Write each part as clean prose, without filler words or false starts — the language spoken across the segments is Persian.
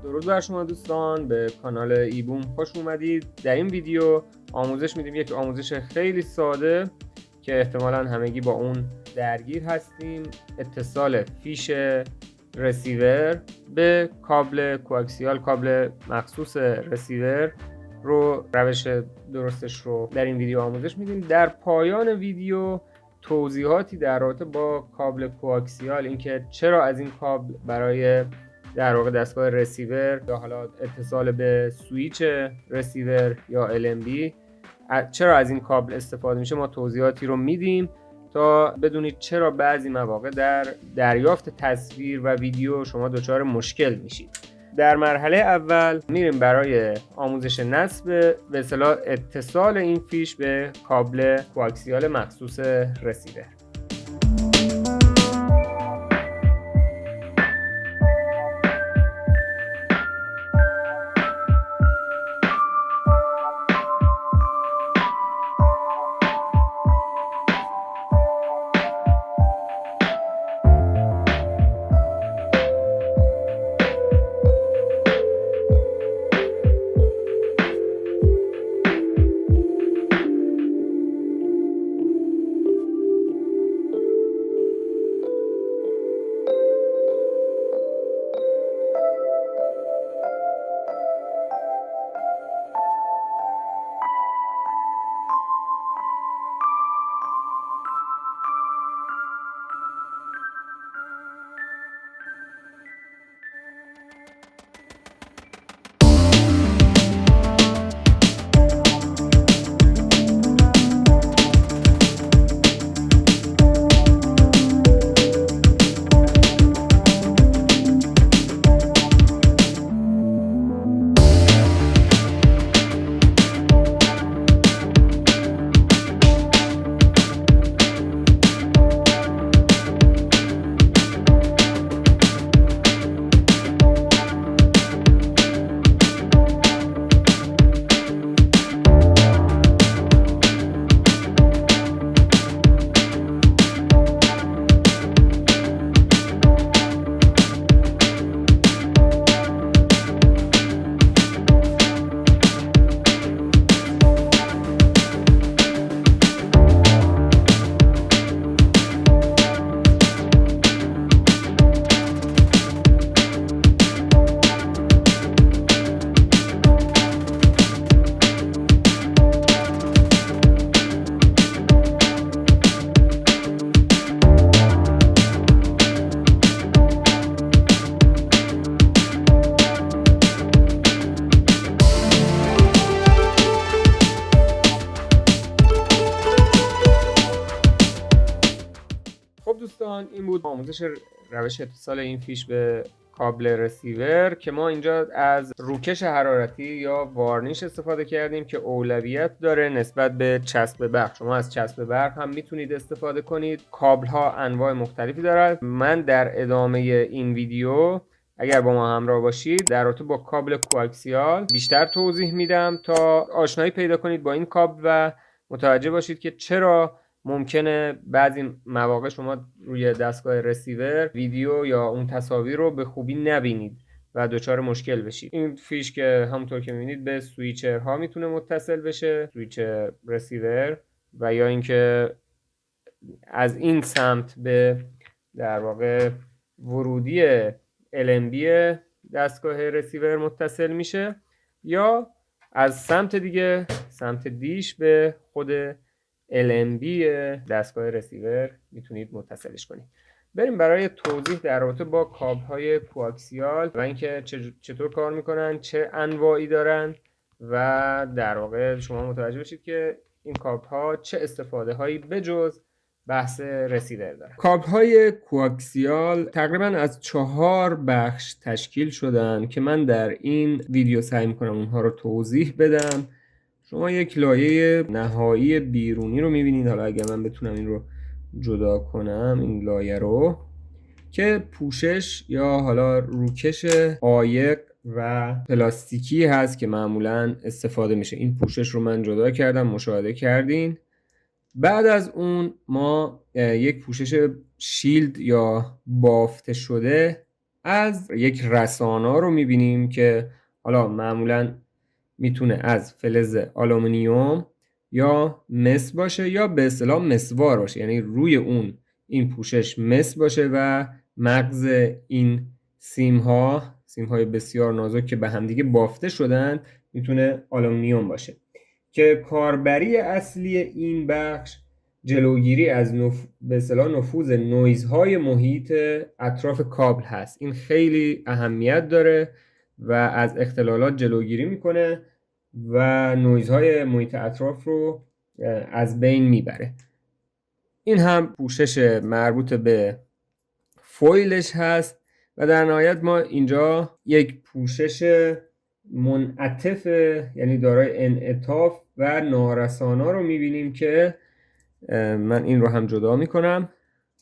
درود بر شما دوستان، به کانال ایبوم خوش اومدید. در این ویدیو آموزش میدیم، یک آموزش خیلی ساده که احتمالاً همگی با اون درگیر هستیم. اتصال فیش رسیور به کابل کوآکسیال، کابل مخصوص رسیور رو، روش درستش رو در این ویدیو آموزش میدیم. در پایان ویدیو توضیحاتی در رابطه با کابل کوآکسیال، اینکه چرا از این کابل برای در واقع دستگاه رسیور یا حالا اتصال به سویچ رسیور یا LNB چرا از این کابل استفاده میشه، ما توضیحاتی رو میدیم تا بدونید چرا بعضی مواقع در دریافت تصویر و ویدیو شما دچار مشکل میشید. در مرحله اول میریم برای آموزش نصب به اصطلاح اتصال این فیش به کابل کوآکسیال مخصوص رسیور. دوستان، این بود آموزش روش اتصال این فیش به کابل رسیور که ما اینجا از روکش حرارتی یا وارنیش استفاده کردیم که اولویت داره نسبت به چسب برق. شما از چسب برق هم میتونید استفاده کنید. کابل ها انواع مختلفی دارد. من در ادامه این ویدیو اگر با ما همراه باشید در رابطه با کابل کوآکسیال بیشتر توضیح میدم تا آشنایی پیدا کنید با این کابل و متوجه باشید که چرا ممکنه بعضی مواقع شما روی دستگاه رسیور ویدیو یا اون تصاویر رو به خوبی نبینید و دچار مشکل بشید. این فیش که همونطور که میبینید به سویچرها میتونه متصل بشه، سویچ رسیور، و یا اینکه از این سمت به در واقع ورودی LNB دستگاه رسیور متصل میشه، یا از سمت دیگه، سمت دیش، به خود LNB دستگاه رسیور میتونید متصلش کنید. بریم برای توضیح در رابطه با کابل های کوآکسیال و اینکه چطور کار میکنن، چه انواعی دارن و در واقع شما متوجه بشید که این کابل ها چه استفاده هایی بجز بحث رسیور دارن. کابل های کوآکسیال تقریبا از 4 بخش تشکیل شدن که من در این ویدیو سعی میکنم اونها رو توضیح بدم. شما یک لایه نهایی بیرونی رو میبینید. حالا اگر من بتونم این رو جدا کنم، این لایه رو، که پوشش یا حالا روکش عایق و پلاستیکی هست که معمولا استفاده میشه. این پوشش رو من جدا کردم، مشاهده کردین. بعد از اون ما یک پوشش شیلد یا بافته شده از یک رسانا رو میبینیم که حالا معمولا میتونه از فلز آلومینیوم یا مس باشه یا به اصطلاح مسوار باشه، یعنی روی اون این پوشش مس باشه و مغز این سیمهای بسیار نازک که به همدیگه بافته شدن میتونه آلومینیوم باشه که کاربری اصلی این بخش جلوگیری از به اصطلاح نفوذ نویزهای محیط اطراف کابل هست. این خیلی اهمیت داره و از اختلالات جلوگیری میکنه و نویزهای محیط اطراف رو از بین میبره. این هم پوشش مربوط به فویلش هست و در نهایت ما اینجا یک پوشش منعطف یعنی دارای انعطاف و نارسانا رو میبینیم که من این رو هم جدا میکنم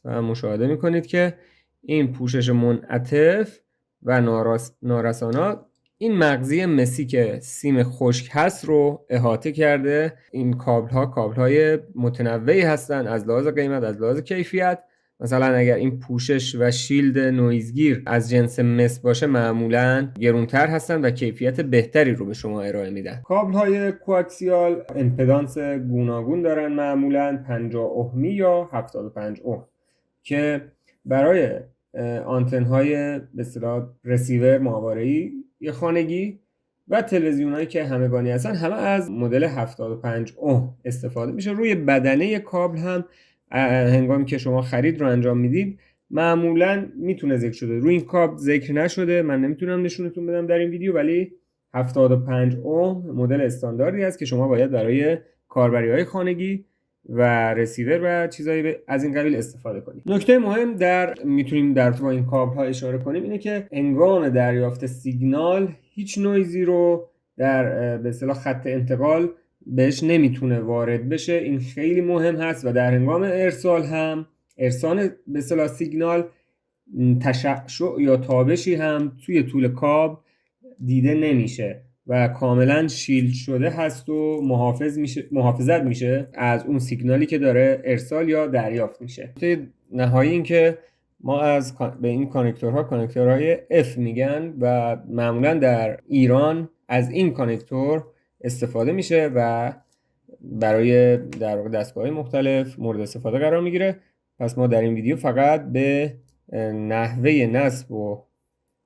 و مشاهده میکنید که این پوشش منعطف و نارسانا این مغزی مسی که سیم خشک هست رو احاطه کرده. این کابل های متنوعی هستن از لحاظ قیمت، از لحاظ کیفیت. مثلا اگر این پوشش و شیلد نویزگیر از جنس مس باشه معمولا گرونتر هستن و کیفیت بهتری رو به شما ارائه میدن. کابل های کوآکسیال امپدانس گوناگون دارن، معمولا 50 اوهمی یا 75 اوم که برای آنتن های به اصطلاح رسیور ماهواره‌ای خانگی و تلویزیون هایی که همگانی هستن همه از مدل 75 اوم استفاده میشه. روی بدنه کابل هم هنگامی که شما خرید رو انجام میدید معمولا میتونه ذکر شده، روی این کابل ذکر نشده، من نمیتونم نشونتون بدم در این ویدیو، ولی 75 اوم مدل استانداردی است که شما باید برای کاربری های خانگی و رسیور و چیزایی از این قبیل استفاده کنید. نکته مهم میتونیم در با این کابل ها اشاره کنیم اینه که هنگام دریافت سیگنال هیچ نویزی رو در به اصطلاح خط انتقال بهش نمیتونه وارد بشه. این خیلی مهم هست و در هنگام ارسال به اصطلاح سیگنال تشعشع یا تابشی هم توی طول کابل دیده نمیشه و کاملا شیلد شده هست و محافظت میشه از اون سیگنالی که داره ارسال یا دریافت میشه. نهایی این که ما به این کانکتورهای F میگن و معمولا در ایران از این کانکتور استفاده میشه و برای در واقع دستگاه‌های مختلف مورد استفاده قرار میگیره. پس ما در این ویدیو فقط به نحوه نصب و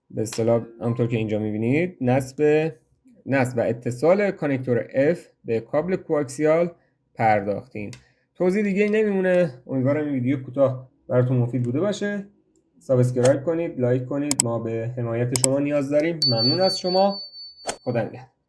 به اصطلاح همونطور که اینجا میبینید نصب و اتصال کانکتور F به کابل کوآکسیال پرداختیم. توضیح دیگه نمیمونه. امیدوارم این ویدیو کوتاه براتون مفید بوده باشه. سابسکرایب کنید، لایک کنید، ما به حمایت شما نیاز داریم. ممنون از شما. خدا نگهدار.